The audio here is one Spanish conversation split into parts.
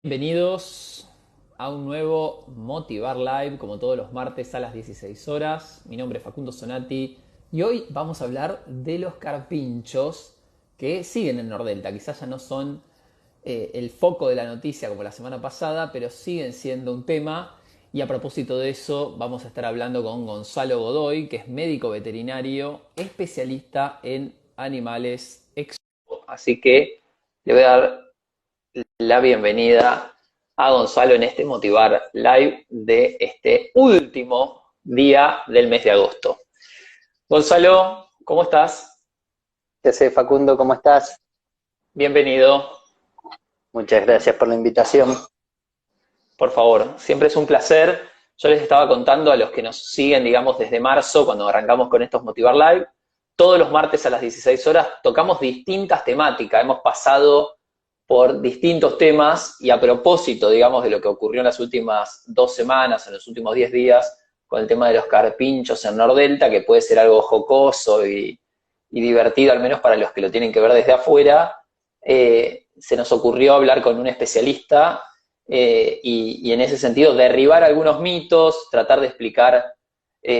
Bienvenidos a un nuevo Motivar Live, como todos los martes a las 16 horas. Mi nombre es Facundo Sonati y hoy vamos a hablar de los carpinchos que siguen en Nordelta. Quizás ya no son el foco de la noticia como la semana pasada, pero siguen siendo un tema. Y a propósito de eso, vamos a estar hablando con Gonzalo Godoy, que es médico veterinario, especialista en animales exóticos. Así que le voy a dar la bienvenida a Gonzalo en este Motivar Live de este último día del mes de agosto. Gonzalo, ¿cómo estás? ¿Qué haces, Facundo? ¿Cómo estás? Bienvenido, Muchas gracias por la invitación. por favor. Siempre es un placer. Yo les estaba contando a los que nos siguen, digamos, desde marzo, cuando arrancamos con estos Motivar Live, todos los martes a las 16 horas tocamos distintas temáticas. Hemos pasado por distintos temas y a propósito, digamos, de lo que ocurrió en las últimas 2 semanas, en los últimos 10 días, con el tema de los carpinchos en Nordelta, que puede ser algo jocoso y divertido, al menos para los que lo tienen que ver desde afuera, se nos ocurrió hablar con un especialista y en ese sentido derribar algunos mitos, tratar de explicar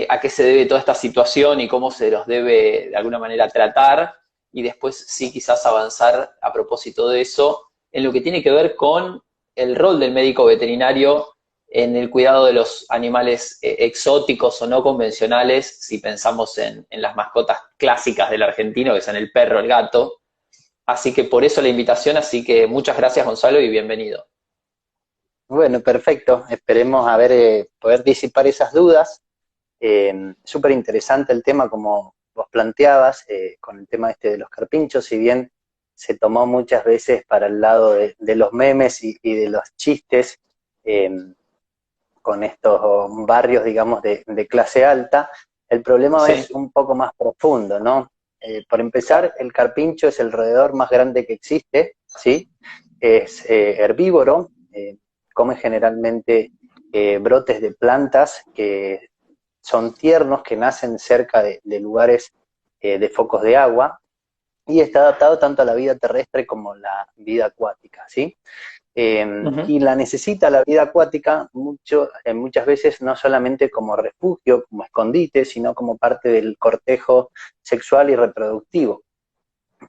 a qué se debe toda esta situación y cómo se los debe de alguna manera tratar, y después sí quizás avanzar a propósito de eso en lo que tiene que ver con el rol del médico veterinario en el cuidado de los animales exóticos o no convencionales, si pensamos en las mascotas clásicas del argentino, que son el perro, el gato. Así que por eso la invitación, así que muchas gracias Gonzalo y bienvenido. Bueno, perfecto. Esperemos a ver, poder disipar esas dudas. Súper interesante el tema, como vos planteabas, con el tema este de los carpinchos, si bien se tomó muchas veces para el lado de los memes y de los chistes, eh, con estos barrios, digamos, de clase alta, el problema Sí, es un poco más profundo, ¿no? Por claro, empezar, el carpincho es el roedor más grande que existe, ¿sí? Es herbívoro, come generalmente brotes de plantas que son tiernos, que nacen cerca de lugares de focos de agua, y está adaptado tanto a la vida terrestre como a la vida acuática, ¿sí? uh-huh, Y la necesita la vida acuática muchas veces no solamente como refugio, como escondite, sino como parte del cortejo sexual y reproductivo.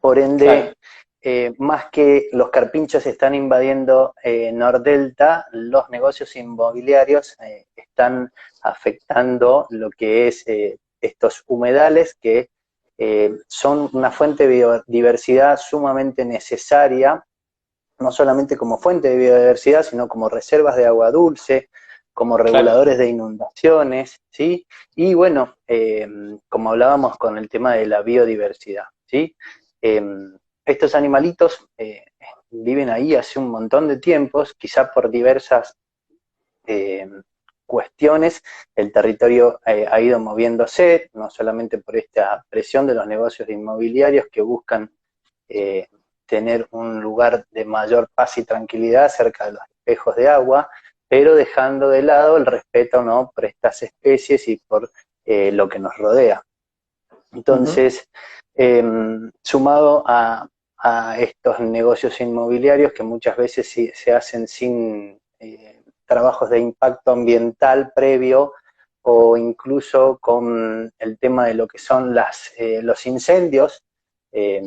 Por claro, ende, más que los carpinchos están invadiendo Nordelta, los negocios inmobiliarios están afectando lo que es estos humedales que son una fuente de biodiversidad sumamente necesaria, no solamente como fuente de biodiversidad, sino como reservas de agua dulce, como claro. reguladores de inundaciones, ¿sí? Y bueno, como hablábamos con el tema de la biodiversidad, ¿sí? Eh, Estos animalitos viven ahí hace un montón de tiempos, quizá por diversas eh, cuestiones, el territorio ha ido moviéndose, no solamente por esta presión de los negocios inmobiliarios que buscan eh, tener un lugar de mayor paz y tranquilidad cerca de los espejos de agua, pero dejando de lado el respeto, ¿no?, por estas especies y por lo que nos rodea. Uh-huh. Entonces, eh, sumado a estos negocios inmobiliarios que muchas veces se hacen sin trabajos de impacto ambiental previo, o incluso con el tema de lo que son los incendios eh,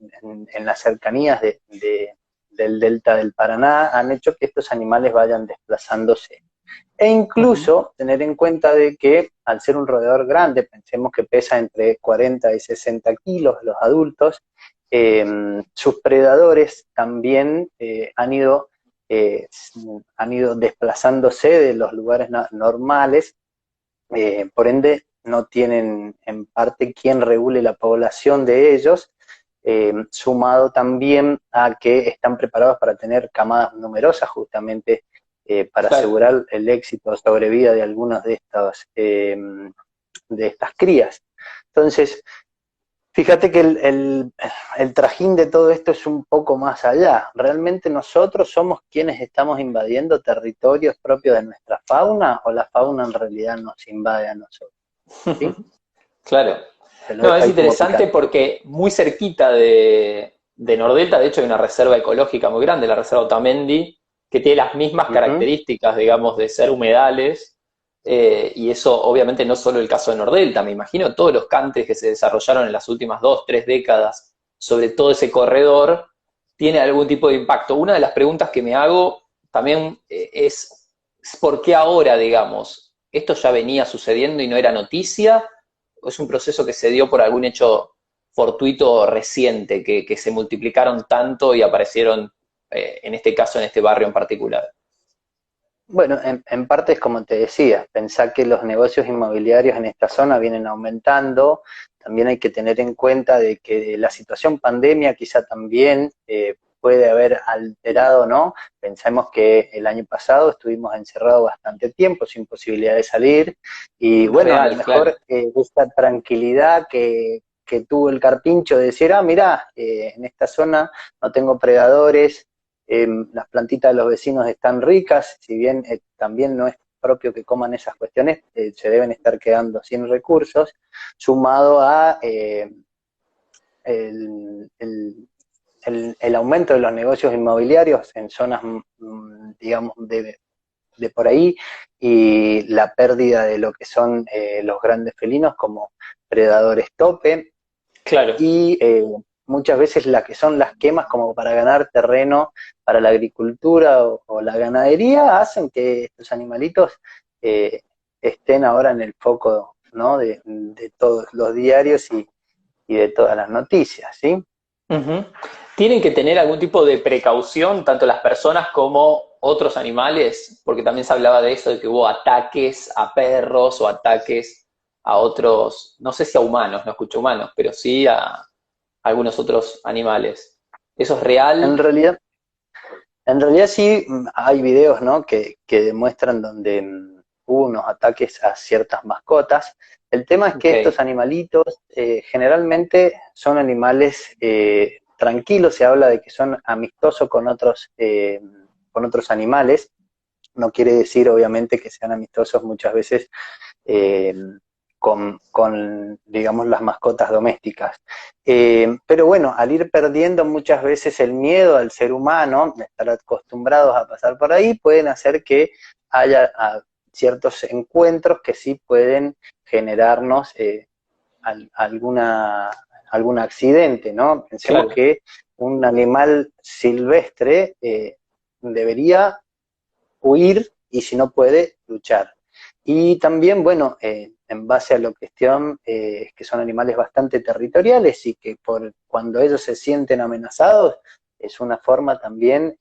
en las cercanías del delta del Paraná, han hecho que estos animales vayan desplazándose. E Uh-huh. incluso tener en cuenta de que al ser un roedor grande, pensemos que pesa entre 40 y 60 kilos los adultos, sus predadores también eh, han ido desplazándose de los lugares normales, por ende no tienen en parte quien regule la población de ellos, sumado también a que están preparados para tener camadas numerosas justamente para Claro. asegurar el éxito o sobrevida de algunos de estas crías. Entonces, fíjate que el trajín de todo esto es un poco más allá. Realmente nosotros somos quienes estamos invadiendo territorios propios de nuestra fauna, o la fauna en realidad nos invade a nosotros, ¿sí? Claro. Te lo No, dejo es ahí como interesante picante. porque muy cerquita de Nordelta, de hecho, hay una reserva ecológica muy grande, la reserva Otamendi, que tiene las mismas características, digamos, de ser humedales, y eso obviamente no solo el caso de Nordelta, me imagino todos los countries que se desarrollaron en las últimas 2, 3 décadas sobre todo ese corredor, tiene algún tipo de impacto. Una de las preguntas que me hago también es, ¿por qué ahora, digamos? ¿Esto ya venía sucediendo y no era noticia? ¿O es un proceso que se dio por algún hecho fortuito reciente, que se multiplicaron tanto y aparecieron, en este caso, en este barrio en particular? Bueno, en parte es como te decía, pensá que los negocios inmobiliarios en esta zona vienen aumentando. También hay que tener en cuenta de que la situación pandemia quizá también puede haber alterado, ¿no? Pensemos que el año pasado estuvimos encerrados bastante tiempo sin posibilidad de salir y bueno, a lo Real, claro. mejor esta tranquilidad que tuvo el carpincho de decir, mirá, en esta zona no tengo predadores, las plantitas de los vecinos están ricas, si bien también no es propio que coman esas cuestiones, se deben estar quedando sin recursos, sumado a el, el, el aumento de los negocios inmobiliarios en zonas, digamos, de por ahí, y la pérdida de lo que son los grandes felinos como predadores tope, Claro. y muchas veces las que son las quemas como para ganar terreno para la agricultura o la ganadería hacen que estos animalitos eh, estén ahora en el foco, ¿no? de todos los diarios y de todas las noticias, ¿sí? Ujú. ¿Tienen que tener algún tipo de precaución, tanto las personas como otros animales? Porque también se hablaba de eso, de que hubo ataques a perros o ataques a otros, no sé si a humanos, no escucho humanos, pero sí a algunos otros animales. ¿Eso es En real? realidad, en realidad sí, hay videos, ¿no? que demuestran donde hubo unos ataques a ciertas mascotas. El tema es que Ok, estos animalitos generalmente son animales tranquilos, se habla de que son amistosos con otros animales. No quiere decir, obviamente, que sean amistosos muchas veces eh, digamos, las mascotas domésticas. Pero bueno, al ir perdiendo muchas veces el miedo al ser humano, estar acostumbrados a pasar por ahí, pueden hacer que haya ciertos encuentros que sí pueden generarnos alguna, algún accidente, ¿no? Pensemos claro. que un animal silvestre debería huir y si no puede, luchar. Y también, bueno, en base a la cuestión, que son animales bastante territoriales y que cuando ellos se sienten amenazados, es una forma también,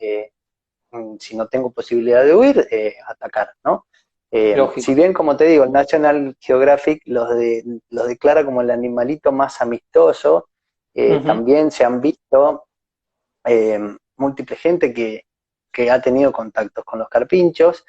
si no tengo posibilidad de huir, atacar, ¿no? Si Lógico. bien, como te digo, el National Geographic los declara como el animalito más amistoso, Ujú. también se han visto eh, múltiple gente que ha tenido contactos con los carpinchos.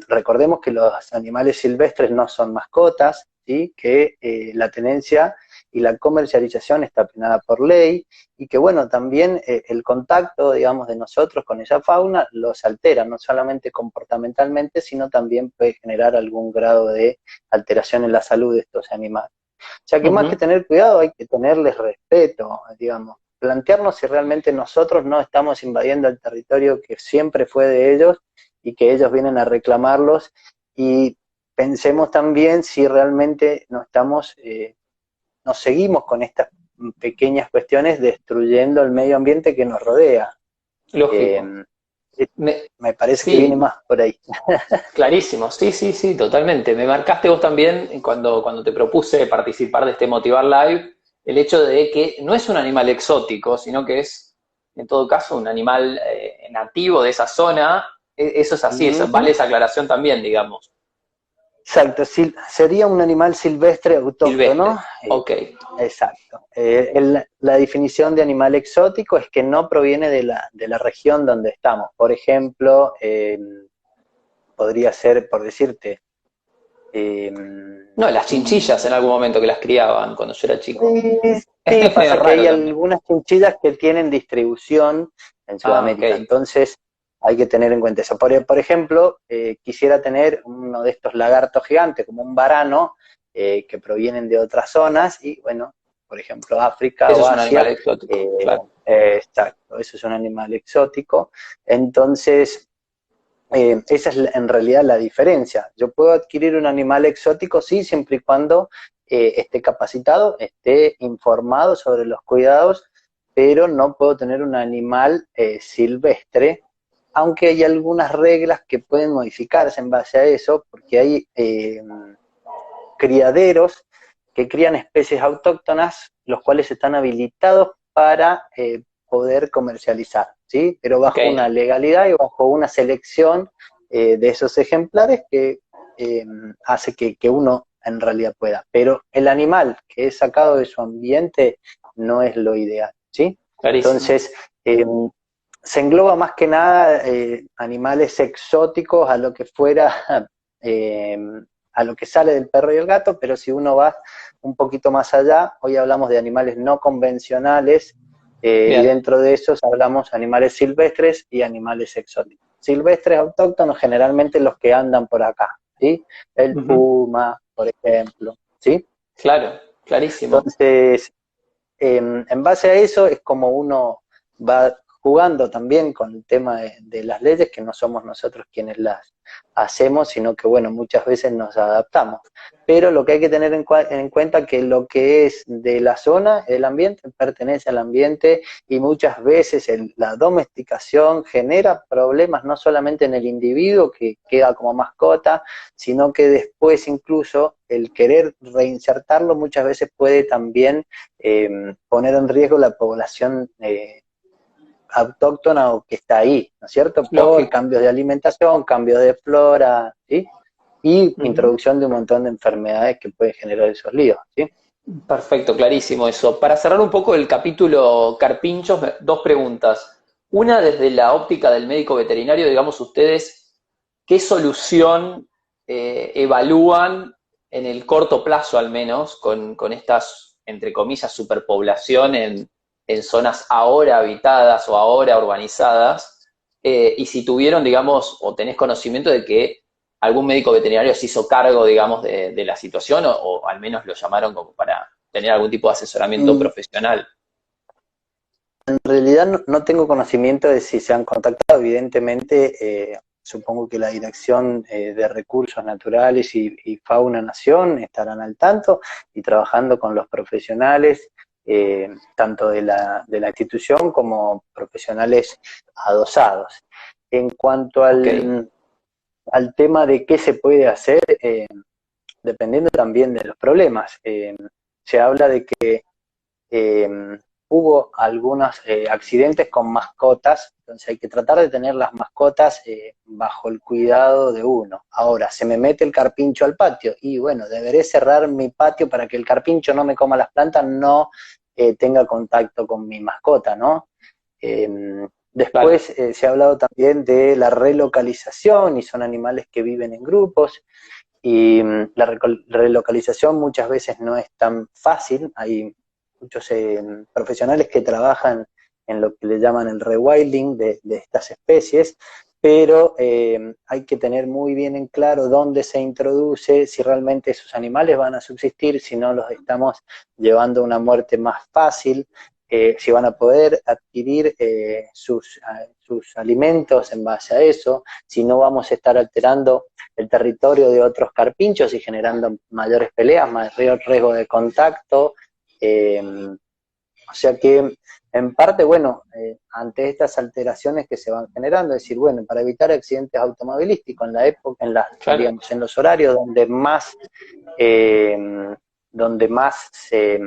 Recordemos que los animales silvestres no son mascotas, ¿sí? Que la tenencia y la comercialización está penada por ley y que bueno, también el contacto, digamos, de nosotros con esa fauna los altera, no solamente comportamentalmente, sino también puede generar algún grado de alteración en la salud de estos animales. O sea que más que Ujú. tener cuidado, hay que tenerles respeto, digamos, plantearnos si realmente nosotros no estamos invadiendo el territorio que siempre fue de ellos y que ellos vienen a reclamarlos, y pensemos también si realmente no estamos, nos seguimos con estas pequeñas cuestiones destruyendo el medio ambiente que nos rodea. Eh, Lógico. Me- Me parece que viene sí, más por ahí. clarísimo, sí, sí, sí, totalmente. Me marcaste vos también cuando te propuse participar de este Motivar Live, el hecho de que no es un animal exótico, sino que es, en todo caso, un animal nativo de esa zona. Eso es así, vale esa aclaración también, digamos. Exacto, sería un animal silvestre autóctono. Silvestre. Ok. Exacto. La definición de animal exótico es que no proviene de la región donde estamos. Por ejemplo, podría ser, por decirte, eh, No, las chinchillas en un- algún momento que las criaban cuando yo era chico. sí, Es medio pasa que hay raro también. algunas chinchillas que tienen distribución en Ah, ok. Sudamérica, entonces hay que tener en cuenta eso. Por ejemplo, quisiera tener uno de estos lagartos gigantes, como un varano, que provienen de otras zonas, y bueno, por ejemplo, África Eso o es un animal Asia, exótico, claro. exacto, eso es un animal exótico. Entonces, esa es en realidad la diferencia. Yo puedo adquirir un animal exótico, sí, siempre y cuando esté capacitado, esté informado sobre los cuidados, pero no puedo tener un animal silvestre, aunque hay algunas reglas que pueden modificarse en base a eso, porque hay criaderos que crían especies autóctonas, los cuales están habilitados para poder comercializar, ¿sí? Pero bajo una legalidad y bajo una selección de esos ejemplares que hace que uno en realidad pueda. Pero el animal que es sacado de su ambiente no es lo ideal, ¿sí? Clarísimo. Entonces, se engloba más que nada animales exóticos a lo que fuera, a lo que sale del perro y el gato, pero si uno va un poquito más allá, hoy hablamos de animales no convencionales, y dentro de esos hablamos animales silvestres y animales exóticos. Silvestres autóctonos, generalmente los que andan por acá, ¿sí? El puma, por ejemplo, ¿sí? Claro, clarísimo. Entonces, en base a eso es como uno va jugando también con el tema de las leyes, que no somos nosotros quienes las hacemos, sino que, bueno, muchas veces nos adaptamos. Pero lo que hay que tener en cuenta que lo que es de la zona, el ambiente, pertenece al ambiente, y muchas veces la domesticación genera problemas no solamente en el individuo que queda como mascota, sino que después incluso el querer reinsertarlo muchas veces puede también poner en riesgo la población autóctona o que está ahí, ¿no es cierto? Por cambios de alimentación, cambios de flora, ¿sí? Y introducción de un montón de enfermedades que pueden generar esos líos, ¿sí? Perfecto, clarísimo eso. Para cerrar un poco el capítulo carpinchos, dos preguntas. Una, desde la óptica del médico veterinario, digamos ustedes, ¿qué solución evalúan en el corto plazo al menos con estas, entre comillas, superpoblación en zonas ahora habitadas o ahora urbanizadas? Y si tuvieron, digamos, o tenés conocimiento de que algún médico veterinario se hizo cargo, digamos, de la situación o al menos lo llamaron como para tener algún tipo de asesoramiento profesional. En realidad no tengo conocimiento de si se han contactado, evidentemente supongo que la Dirección de Recursos Naturales y Fauna Nación estarán al tanto y trabajando con los profesionales, tanto de la institución como profesionales adosados. En cuanto al tema de qué se puede hacer, dependiendo también de los problemas, se habla de que hubo algunos accidentes con mascotas, entonces hay que tratar de tener las mascotas bajo el cuidado de uno. Ahora, se me mete el carpincho al patio, y bueno, deberé cerrar mi patio para que el carpincho no me coma las plantas, no tenga contacto con mi mascota, ¿no? Después se ha hablado también de la relocalización, y son animales que viven en grupos, y la relocalización muchas veces no es tan fácil. Hay muchos profesionales que trabajan en lo que le llaman el rewilding de estas especies, pero hay que tener muy bien en claro dónde se introduce, si realmente esos animales van a subsistir, si no los estamos llevando a una muerte más fácil, si van a poder adquirir sus alimentos en base a eso, si no vamos a estar alterando el territorio de otros carpinchos y generando mayores peleas, mayor riesgo de contacto. O sea que, en parte, bueno, ante estas alteraciones que se van generando, es decir, bueno, para evitar accidentes automovilísticos en la época, digamos, en los horarios donde más se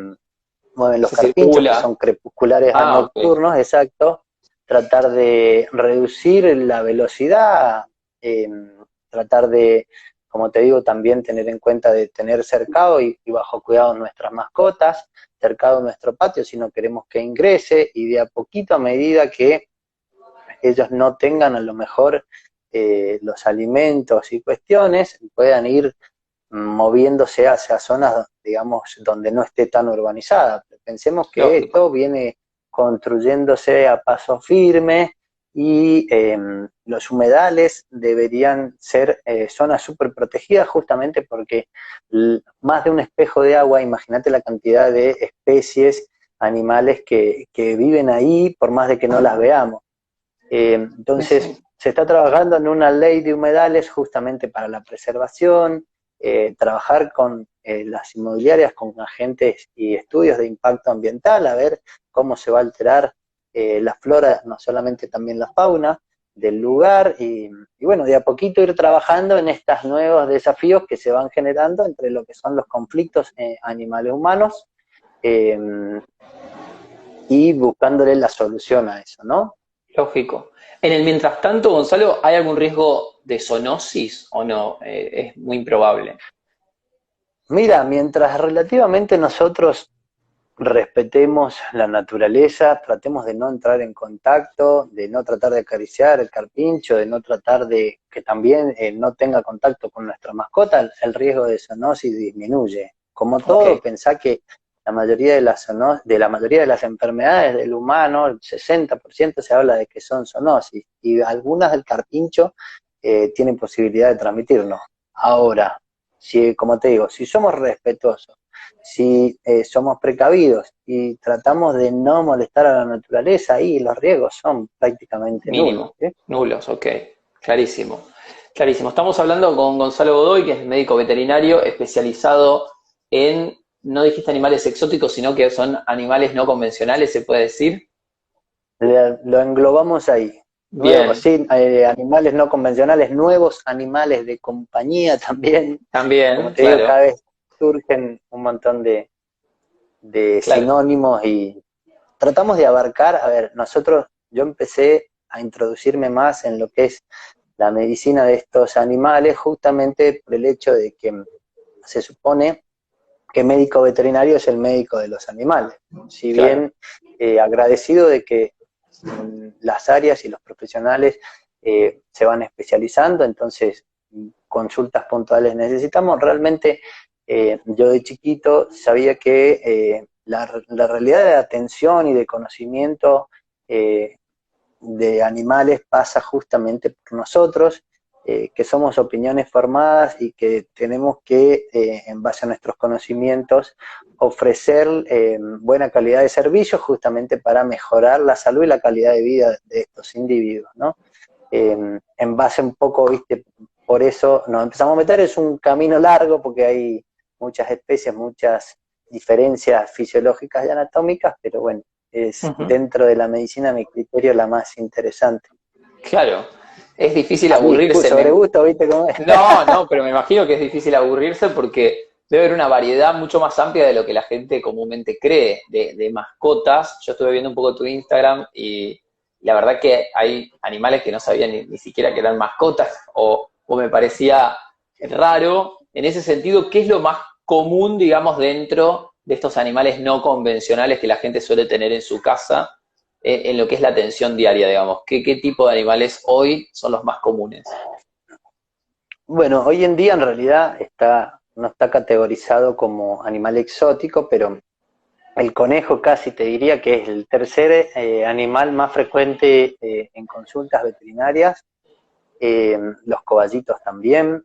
mueven los carpinchos, que son crepusculares a nocturnos, exacto, tratar de reducir la velocidad, tratar de, como te digo, también tener en cuenta de tener cercado y bajo cuidado nuestras mascotas, cercado nuestro patio si no queremos que ingrese, y de a poquito, a medida que ellos no tengan a lo mejor los alimentos y cuestiones, puedan ir moviéndose hacia zonas, digamos, donde no esté tan urbanizada. Pensemos que esto viene construyéndose a paso firme, y los humedales deberían ser zonas súper protegidas, justamente porque más de un espejo de agua, imagínate la cantidad de especies animales que viven ahí, por más de que no las veamos. Entonces, se está trabajando en una ley de humedales justamente para la preservación, trabajar con las inmobiliarias, con agentes y estudios de impacto ambiental, a ver cómo se va a alterar la flora, no solamente también la fauna del lugar, y bueno, de a poquito ir trabajando en estos nuevos desafíos que se van generando entre lo que son los conflictos animales humanos, y buscándole la solución a eso, ¿no? Lógico. En el mientras tanto, Gonzalo, ¿hay algún riesgo de zoonosis o no? Es muy improbable. Mira, mientras relativamente nosotros respetemos la naturaleza, tratemos de no entrar en contacto, de no tratar de acariciar el carpincho, de no tratar de que también no tenga contacto con nuestra mascota, el riesgo de zoonosis disminuye. Como Ok, todo, pensá que la mayoría de la mayoría de las enfermedades del humano, el 60% se habla de que son zoonosis, y algunas del carpincho tienen posibilidad de transmitirnos. Ahora, si, como te digo, si somos respetuosos, si somos precavidos y tratamos de no molestar a la naturaleza, ahí los riesgos son prácticamente nulos, mínimo. ¿sí? Nulos, ok. Clarísimo. Clarísimo. Estamos hablando con Gonzalo Godoy, que es médico veterinario especializado en, no dijiste animales exóticos, sino que son animales no convencionales, se puede decir. Lo englobamos ahí. Nuevos, Bien, sí, animales no convencionales, nuevos animales de compañía también. Como también, te digo, claro, cada vez surgen un montón de claro. sinónimos y tratamos de abarcar, a ver, yo empecé a introducirme más en lo que es la medicina de estos animales, justamente por el hecho de que se supone que médico veterinario es el médico de los animales. Si Claro. bien agradecido de que las áreas y los profesionales se van especializando, entonces consultas puntuales necesitamos, realmente yo de chiquito sabía que la realidad de atención y de conocimiento de animales pasa justamente por nosotros, que somos opiniones formadas y que tenemos que, en base a nuestros conocimientos, ofrecer buena calidad de servicio justamente para mejorar la salud y la calidad de vida de estos individuos, ¿no? En base un poco, viste, por eso nos empezamos a meter, es un camino largo porque hay muchas especies, muchas diferencias fisiológicas y anatómicas, pero bueno, es Ujú. dentro de la medicina, a mi criterio, la más interesante. Claro. Es difícil A mi aburrirse. sobre gusto, ¿viste cómo es? No, no, pero me imagino que es difícil aburrirse porque debe haber una variedad mucho más amplia de lo que la gente comúnmente cree de mascotas. Yo estuve viendo un poco tu Instagram y la verdad que hay animales que no sabía ni siquiera que eran mascotas o me parecía raro. En ese sentido, ¿qué es lo más común, digamos, dentro de estos animales no convencionales que la gente suele tener en su casa en lo que es la atención diaria, digamos? ¿Qué tipo de animales hoy son los más comunes? Bueno, hoy en día en realidad no está categorizado como animal exótico, pero el conejo casi te diría que es el tercer animal más frecuente en consultas veterinarias, los cobayitos también,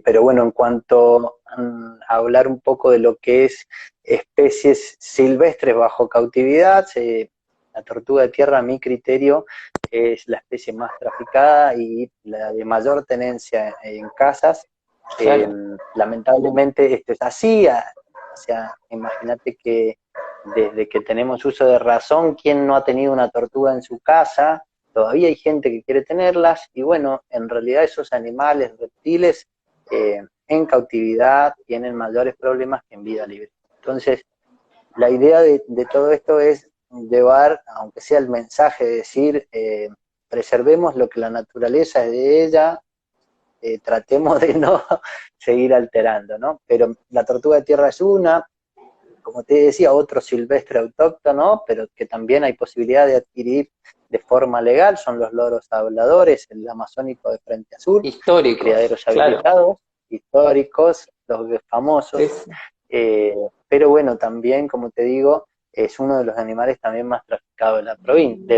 pero bueno, en cuanto a hablar un poco de lo que es especies silvestres bajo cautividad, la tortuga de tierra, a mi criterio, es la especie más traficada y la de mayor tenencia en casas. Eh, Claro. Lamentablemente esto es así, o sea, imagínate que desde que tenemos uso de razón, ¿quién no ha tenido una tortuga en su casa? Todavía hay gente que quiere tenerlas y bueno, en realidad esos animales, reptiles, en cautividad tienen mayores problemas que en vida libre. Entonces, la idea de todo esto es llevar, aunque sea el mensaje de decir, preservemos lo que la naturaleza es de ella, tratemos de no seguir alterando, ¿no? Pero la tortuga de tierra es una, como te decía, otro silvestre autóctono, pero que también hay posibilidad de adquirir de forma legal, son los loros habladores, el amazónico de Frente Azul, en Históricos, criaderos claro. habilitados, históricos, los Sí, famosos, sí. pero bueno, también, como te digo, es uno de los animales también más traficados de la provincia,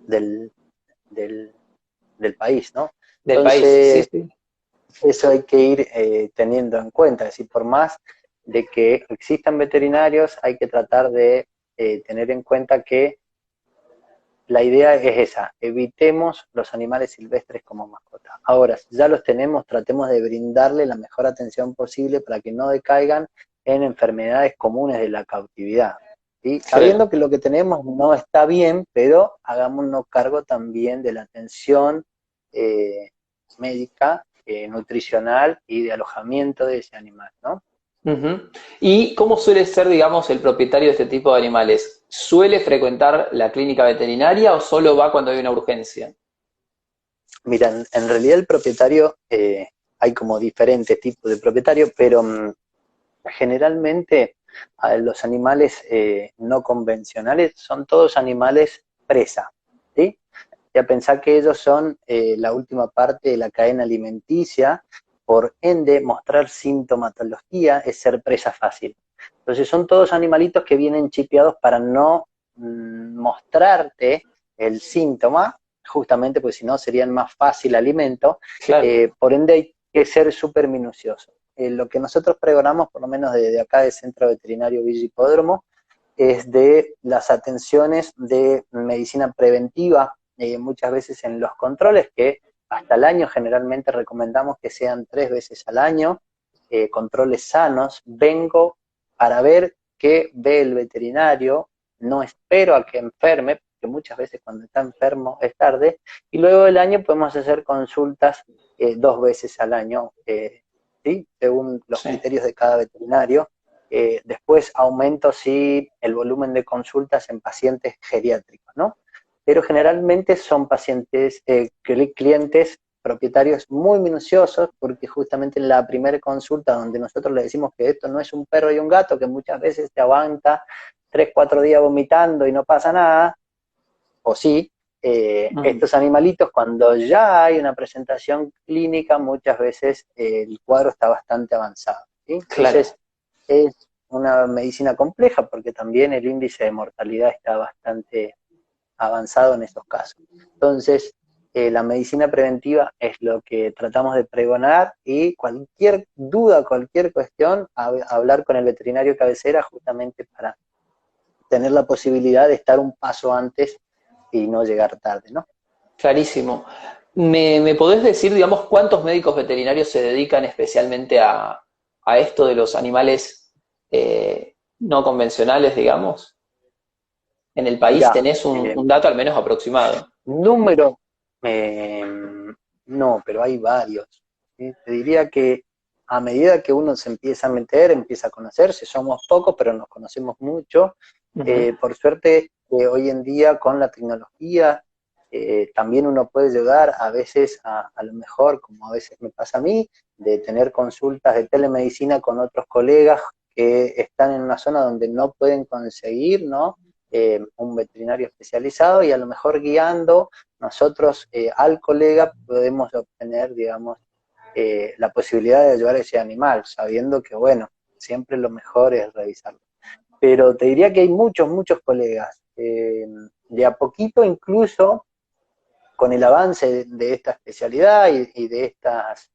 del, del, del país, ¿no? Del país, sí, Entonces, sí. eso hay que ir teniendo en cuenta, es decir, por más de que existan veterinarios, hay que tratar de tener en cuenta que la idea es esa, evitemos los animales silvestres como mascota. Ahora, si ya los tenemos, tratemos de brindarle la mejor atención posible para que no decaigan en enfermedades comunes de la cautividad. ¿Sí? Sabiendo que lo que tenemos no está bien, pero hagámonos cargo también de la atención médica, nutricional y de alojamiento de ese animal, ¿no? Ujú. ¿Y cómo suele ser, digamos, el propietario de este tipo de animales? ¿Suele frecuentar la clínica veterinaria o solo va cuando hay una urgencia? Mira, en realidad el propietario, hay como diferentes tipos de propietarios, pero generalmente los animales no convencionales son todos animales presa, ¿sí? Ya pensá que ellos son la última parte de la cadena alimenticia, por ende mostrar sintomatología es ser presa fácil. Entonces son todos animalitos que vienen chipeados para no mostrarte el síntoma, justamente porque si no serían más fácil alimento, Claro. por ende hay que ser súper minucioso. Lo que nosotros pregonamos, por lo menos desde acá del Centro Veterinario Villa Hipódromo, es de las atenciones de medicina preventiva, muchas veces en los controles, que hasta el año generalmente recomendamos que sean 3 veces al año, controles sanos. Vengo para ver qué ve el veterinario, no espero a que enferme, porque muchas veces cuando está enfermo es tarde, y luego del año podemos hacer consultas 2 veces al año, ¿sí? Según los Sí. criterios de cada veterinario. Después aumento sí el volumen de consultas en pacientes geriátricos, ¿no? Pero generalmente son pacientes, clientes, propietarios muy minuciosos, porque justamente en la primera consulta donde nosotros le decimos que esto no es un perro y un gato, que muchas veces te aguanta 3, 4 días vomitando y no pasa nada, o sí, Mm, estos animalitos cuando ya hay una presentación clínica, muchas veces el cuadro está bastante avanzado, ¿sí? claro. Entonces, es una medicina compleja porque también el índice de mortalidad está bastante avanzado en estos casos. Entonces, la medicina preventiva es lo que tratamos de pregonar, y cualquier duda, cualquier cuestión, hablar con el veterinario cabecera justamente para tener la posibilidad de estar un paso antes y no llegar tarde, ¿no? Clarísimo. ¿Me podés decir, digamos, cuántos médicos veterinarios se dedican especialmente a esto de los animales no convencionales, digamos? En el país Mirá, tenés un dato al menos aproximado. número, eh, no, pero hay varios. ¿Sí? Te diría que a medida que uno se empieza a meter, empieza a conocerse, somos pocos, pero nos conocemos mucho. Ujú. Por suerte, hoy en día con la tecnología, también uno puede llegar a veces a lo mejor, como a veces me pasa a mí, de tener consultas de telemedicina con otros colegas que están en una zona donde no pueden conseguir, ¿no? Un veterinario especializado, y a lo mejor guiando nosotros al colega podemos obtener, digamos, la posibilidad de ayudar a ese animal, sabiendo que, bueno, siempre lo mejor es revisarlo. Pero te diría que hay muchos, muchos colegas. De a poquito, incluso con el avance de esta especialidad y de estas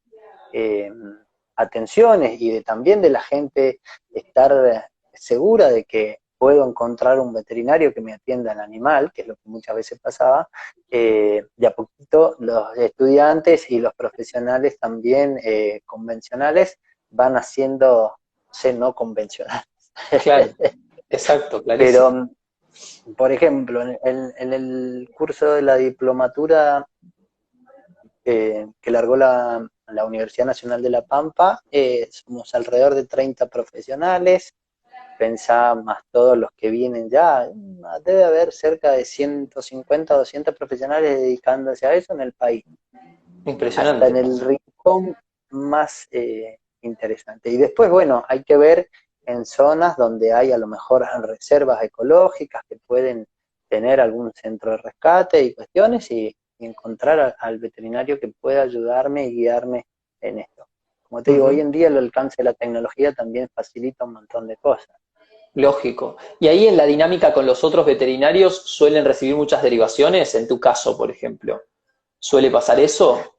eh, atenciones, y de también de la gente estar segura de que puedo encontrar un veterinario que me atienda al animal, que es lo que muchas veces pasaba, de a poquito los estudiantes y los profesionales también convencionales van haciéndose no convencionales. Claro, exacto, clarísimo. Pero, por ejemplo, en el curso de la diplomatura que largó la Universidad Nacional de La Pampa, somos alrededor de 30 profesionales. Pensá más todos los que vienen ya, debe haber cerca de 150 o 200 profesionales dedicándose a eso en el país, hasta en Impresionante. el rincón más interesante. Y después, bueno, hay que ver en zonas donde hay a lo mejor reservas ecológicas que pueden tener algún centro de rescate y cuestiones, y encontrar al veterinario que pueda ayudarme y guiarme en esto. Como te digo, hoy Ujú. en día el alcance de la tecnología también facilita un montón de cosas. Lógico. Y ahí en la dinámica con los otros veterinarios suelen recibir muchas derivaciones, en tu caso, por ejemplo. ¿Suele pasar eso?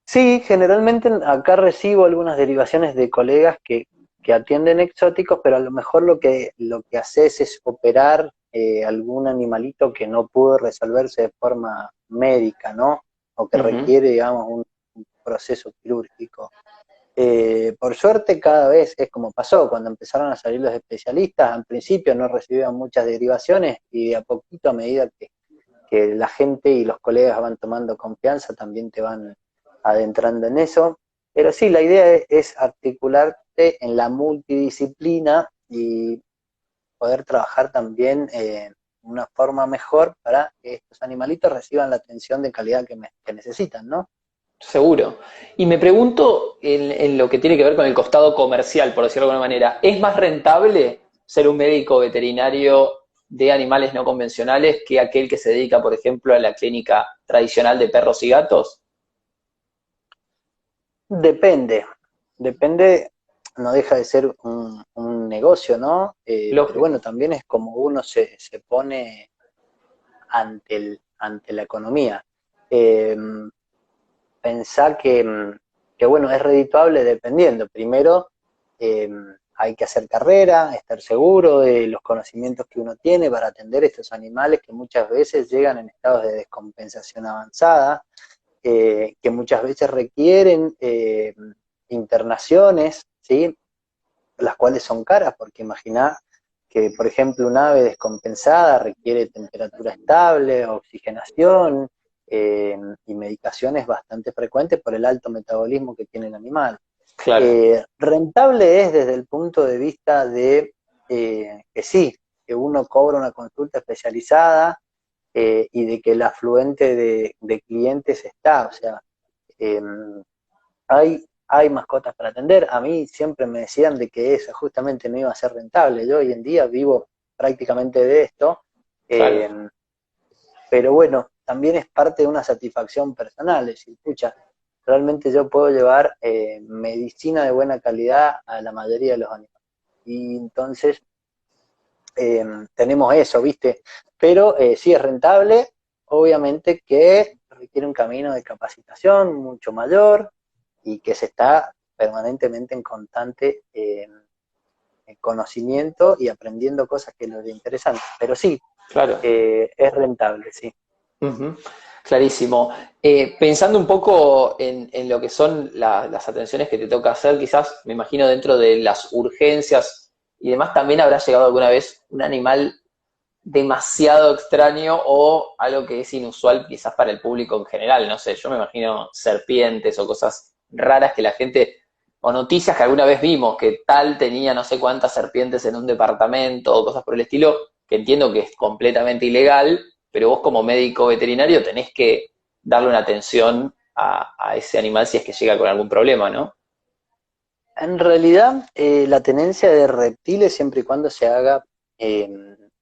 Sí, generalmente acá recibo algunas derivaciones de colegas que atienden exóticos, pero a lo mejor lo que haces es operar algún animalito que no pudo resolverse de forma médica, ¿no? O que Ujú. requiere, digamos, un proceso quirúrgico. Por suerte cada vez es como pasó, cuando empezaron a salir los especialistas, al principio no recibían muchas derivaciones y de a poquito a medida que la gente y los colegas van tomando confianza, también te van adentrando en eso. Pero sí, la idea es articularte en la multidisciplina y poder trabajar también de una forma mejor para que estos animalitos reciban la atención de calidad que necesitan, ¿no? Seguro. Y me pregunto en lo que tiene que ver con el costado comercial, por decirlo de alguna manera, ¿es más rentable ser un médico veterinario de animales no convencionales que aquel que se dedica, por ejemplo, a la clínica tradicional de perros y gatos? Depende, depende, no deja de ser un negocio, ¿no? Pero bueno, Lógico. también es como uno se pone ante la economía. Eh, Pensá que, bueno, es redituable dependiendo. Primero, eh, hay que hacer carrera, estar seguro de los conocimientos que uno tiene para atender estos animales que muchas veces llegan en estados de descompensación avanzada, que muchas veces requieren internaciones, ¿sí? Las cuales son caras, porque imaginá que, por ejemplo, un ave descompensada requiere temperatura estable, oxigenación y medicaciones bastante frecuentes por el alto metabolismo que tiene el animal. Claro, Rentable es desde el punto de vista de que sí, que uno cobra una consulta especializada y de que el afluente de clientes está, o sea, eh, hay mascotas para atender. A mí siempre me decían de que eso justamente no iba a ser rentable. Yo hoy en día vivo prácticamente de esto, claro. eh, pero bueno, también es parte de una satisfacción personal, es decir, pucha, realmente yo puedo llevar medicina de buena calidad a la mayoría de los animales. Y entonces tenemos eso, ¿viste? Pero sí es rentable, obviamente que requiere un camino de capacitación mucho mayor y que se está permanentemente en constante conocimiento y aprendiendo cosas que les interesan. Pero sí, Claro. es rentable, sí. Ujú. Clarísimo. Pensando un poco en lo que son las atenciones que te toca hacer, quizás me imagino dentro de las urgencias y demás, también habrá llegado alguna vez un animal demasiado extraño o algo que es inusual quizás para el público en general. No sé, yo me imagino serpientes o cosas raras que la gente, o noticias que alguna vez vimos, que tal tenía no sé cuántas serpientes en un departamento o cosas por el estilo, que entiendo que es completamente ilegal, pero vos como médico veterinario tenés que darle una atención a ese animal si es que llega con algún problema, ¿no? En realidad, la tenencia de reptiles, siempre y cuando se haga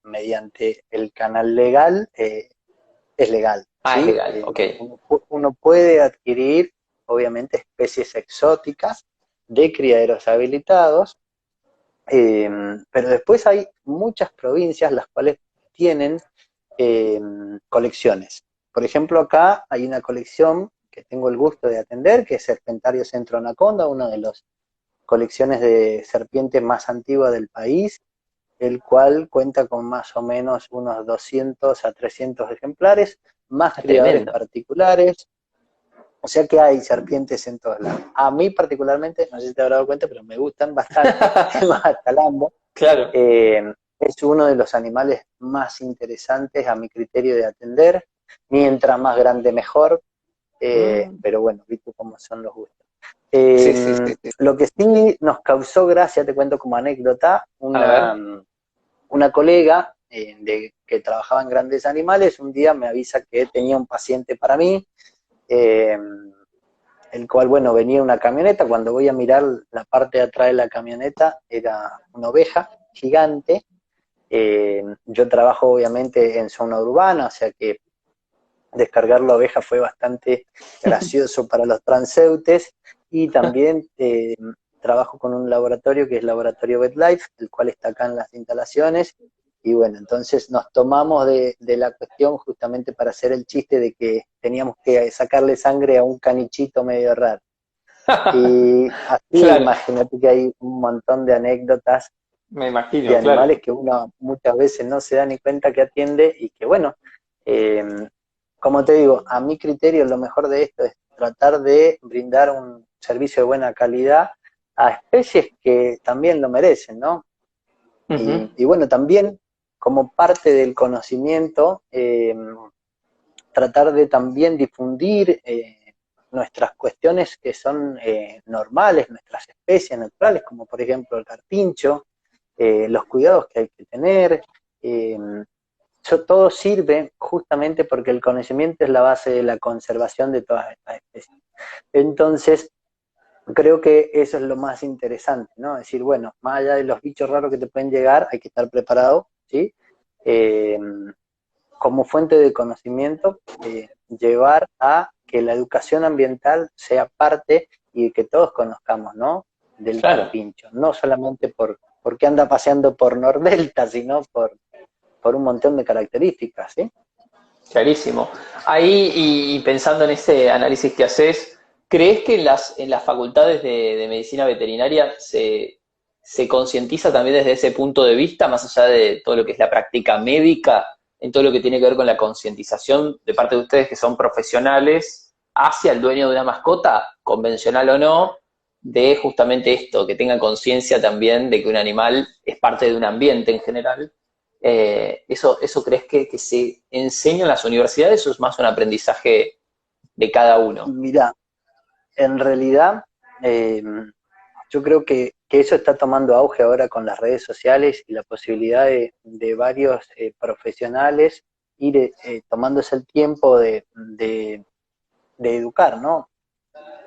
mediante el canal legal, es legal, Ah, es ¿sí? legal, ok. Uno puede adquirir, obviamente, especies exóticas de criaderos habilitados, eh, pero después hay muchas provincias las cuales tienen eh, colecciones. Por ejemplo, acá hay una colección que tengo el gusto de atender, que es Serpentario Centro Anaconda, una de las colecciones de serpientes más antiguas del país, el cual cuenta con más o menos unos 200 a 300 ejemplares, más Es criadores tremendo. particulares, o sea que hay serpientes en todos lados. A mí particularmente, no sé si te habrás dado cuenta, pero me gustan bastante, más hasta Lambo. Claro. Es uno de los animales más interesantes a mi criterio de atender, mientras más grande mejor, Mm. pero bueno, viste cómo son los gustos. Sí, sí, sí, sí. Lo que sí nos causó gracia, te cuento como anécdota, A ver. una colega que trabajaba en grandes animales, un día me avisa que tenía un paciente para mí, eh, el cual, bueno, venía en una camioneta. Cuando voy a mirar la parte de atrás de la camioneta, era una oveja gigante. Yo trabajo obviamente en zona urbana, o sea que descargar la oveja fue bastante gracioso para los transeúntes, y también trabajo con un laboratorio que es Laboratorio VetLife, el cual está acá en las instalaciones, y bueno, entonces nos tomamos de la cuestión justamente para hacer el chiste de que teníamos que sacarle sangre a un canichito medio raro. Y así Claro. imagínate que hay un montón de anécdotas Me imagino, de claro. animales que uno muchas veces no se da ni cuenta que atiende y que bueno, eh, como te digo, a mi criterio lo mejor de esto es tratar de brindar un servicio de buena calidad a especies que también lo merecen, ¿no? Ujú. Y bueno, también como parte del conocimiento, tratar de también difundir nuestras cuestiones que son normales, nuestras especies naturales, como por ejemplo el carpincho, los cuidados que hay que tener. eh, Eso todo sirve justamente porque el conocimiento es la base de la conservación de todas estas especies. Entonces, creo que eso es lo más interesante, ¿no? Decir, bueno, más allá de los bichos raros que te pueden llegar, hay que estar preparado, ¿sí? Eh, Como fuente de conocimiento, llevar a que la educación ambiental sea parte y que todos conozcamos, ¿no? Del Claro. carpincho, no solamente porque anda paseando por Nordelta, sino por un montón de características, ¿sí? Clarísimo. Ahí, y pensando en ese análisis que haces, ¿crees que en las facultades de medicina veterinaria se concientiza también desde ese punto de vista, más allá de todo lo que es la práctica médica, en todo lo que tiene que ver con la concientización de parte de ustedes que son profesionales hacia el dueño de una mascota, convencional o no, de justamente esto, que tengan conciencia también de que un animal es parte de un ambiente en general? ¿Eso crees que se enseña en las universidades o es más un aprendizaje de cada uno? Mira, en realidad, eh, yo creo que eso está tomando auge ahora con las redes sociales y la posibilidad de varios profesionales ir tomándose el tiempo de educar, ¿no?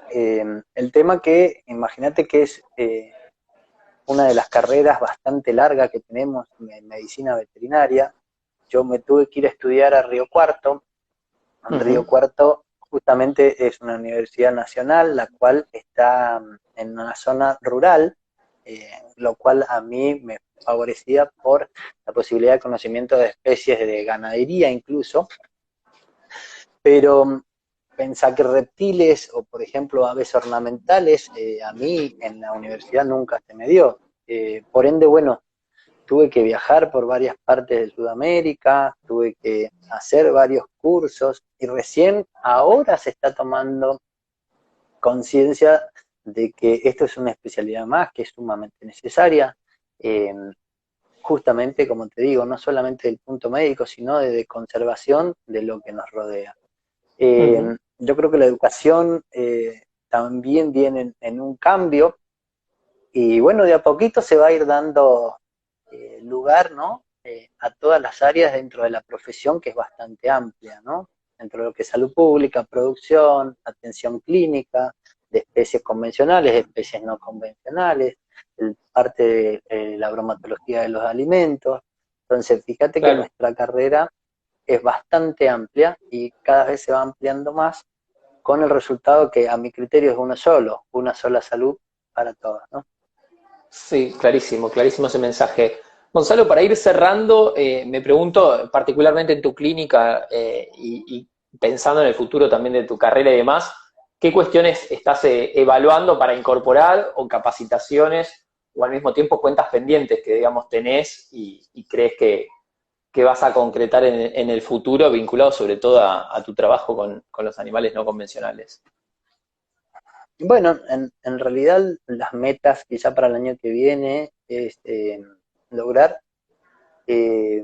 El tema que, imagínate que es una de las carreras bastante largas que tenemos en medicina veterinaria. Yo me tuve que ir a estudiar a Río Cuarto. En Ujú. Río Cuarto justamente es una universidad nacional, la cual está en una zona rural, lo cual a mí me favorecía por la posibilidad de conocimiento de especies de ganadería incluso, pero pensar que reptiles o, por ejemplo, aves ornamentales, a mí en la universidad nunca se me dio. Por ende, bueno, tuve que viajar por varias partes de Sudamérica, tuve que hacer varios cursos y recién ahora se está tomando conciencia de que esto es una especialidad más, que es sumamente necesaria, eh, justamente, como te digo, no solamente del punto médico, sino de conservación de lo que nos rodea. Ujú. Yo creo que la educación también viene en un cambio y bueno, de a poquito se va a ir dando lugar, ¿no? A todas las áreas dentro de la profesión, que es bastante amplia, ¿no? Dentro de lo que es salud pública, producción, atención clínica, de especies convencionales, de especies no convencionales, parte de la bromatología de los alimentos. Entonces, fíjate que Claro. nuestra carrera es bastante amplia y cada vez se va ampliando más con el resultado que a mi criterio es uno solo, una sola salud para todos, ¿no? Sí, clarísimo, clarísimo ese mensaje. Gonzalo, para ir cerrando, me pregunto, particularmente en tu clínica y pensando en el futuro también de tu carrera y demás, ¿qué cuestiones estás evaluando para incorporar o capacitaciones o al mismo tiempo cuentas pendientes que, digamos, tenés y crees que vas a concretar en el futuro vinculado sobre todo a tu trabajo con los animales no convencionales? Bueno, en realidad las metas quizá para el año que viene es lograr eh,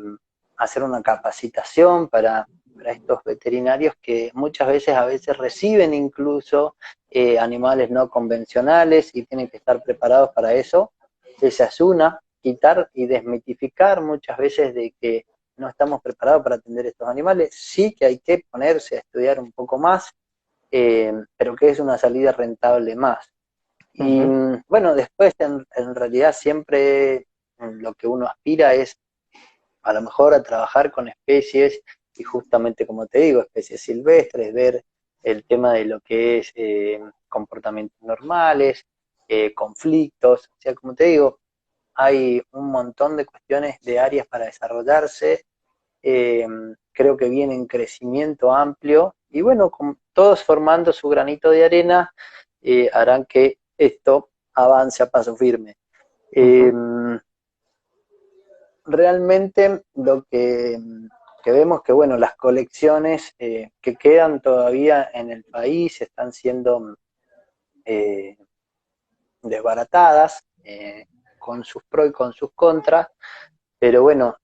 hacer una capacitación para estos veterinarios que muchas veces a veces reciben incluso animales no convencionales y tienen que estar preparados para eso. Esa es una, quitar y desmitificar muchas veces de que no estamos preparados para atender estos animales. Sí que hay que ponerse a estudiar un poco más, pero que es una salida rentable más. Y Ujú. bueno, después en realidad siempre lo que uno aspira es a lo mejor a trabajar con especies y justamente como te digo, especies silvestres, ver el tema de lo que es comportamientos normales, conflictos, o sea, como te digo, hay un montón de cuestiones de áreas para desarrollarse, eh, creo que viene en crecimiento amplio y bueno, con todos formando su granito de arena, harán que esto avance a paso firme. Eh, Ujú. realmente lo que vemos que, bueno, las colecciones que quedan todavía en el país están siendo eh, desbaratadas, con sus pros y con sus contras, pero bueno,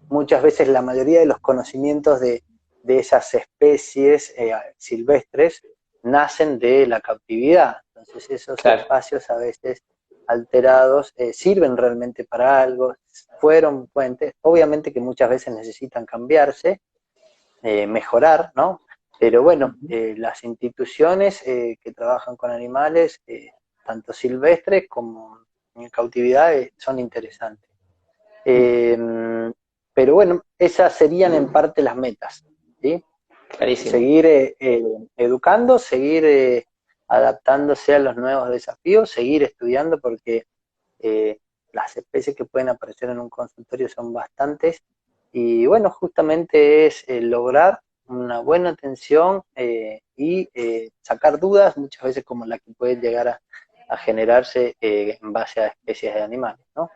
muchas veces la mayoría de los conocimientos de esas especies silvestres nacen de la cautividad. Entonces esos Claro. espacios a veces alterados sirven realmente para algo, fueron fuentes, obviamente que muchas veces necesitan cambiarse, mejorar, ¿no? Pero bueno, las instituciones que trabajan con animales, tanto silvestres como en cautividad, son interesantes. Pero bueno, esas serían en parte las metas, ¿sí? Clarísimo. Seguir educando, seguir adaptándose a los nuevos desafíos, seguir estudiando porque las especies que pueden aparecer en un consultorio son bastantes y bueno, justamente es lograr una buena atención y sacar dudas, muchas veces como la que puede llegar a generarse en base a especies de animales, ¿no?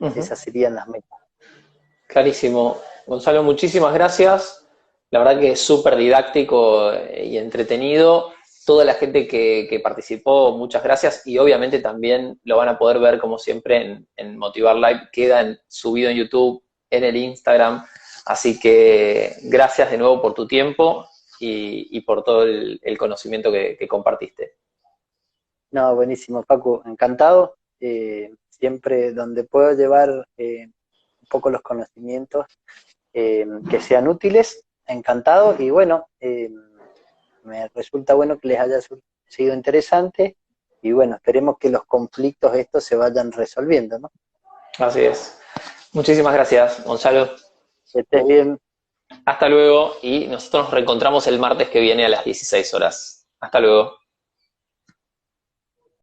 Ujú. Esas serían las metas. Clarísimo. Gonzalo, muchísimas gracias. La verdad que es súper didáctico y entretenido. Toda la gente que participó, muchas gracias. Y obviamente también lo van a poder ver, como siempre, en Motivar Live. Queda subido en YouTube, en el Instagram. Así que gracias de nuevo por tu tiempo y por todo el conocimiento que compartiste. No, buenísimo, Paco, encantado. Siempre donde puedo llevar un poco los conocimientos que sean útiles, encantado. Y bueno, me resulta bueno que les haya sido interesante. Y bueno, esperemos que los conflictos estos se vayan resolviendo, ¿no? Así es. Muchísimas gracias, Gonzalo. Que estés bien. Hasta luego y nosotros nos reencontramos el martes que viene a las 16 horas. Hasta luego.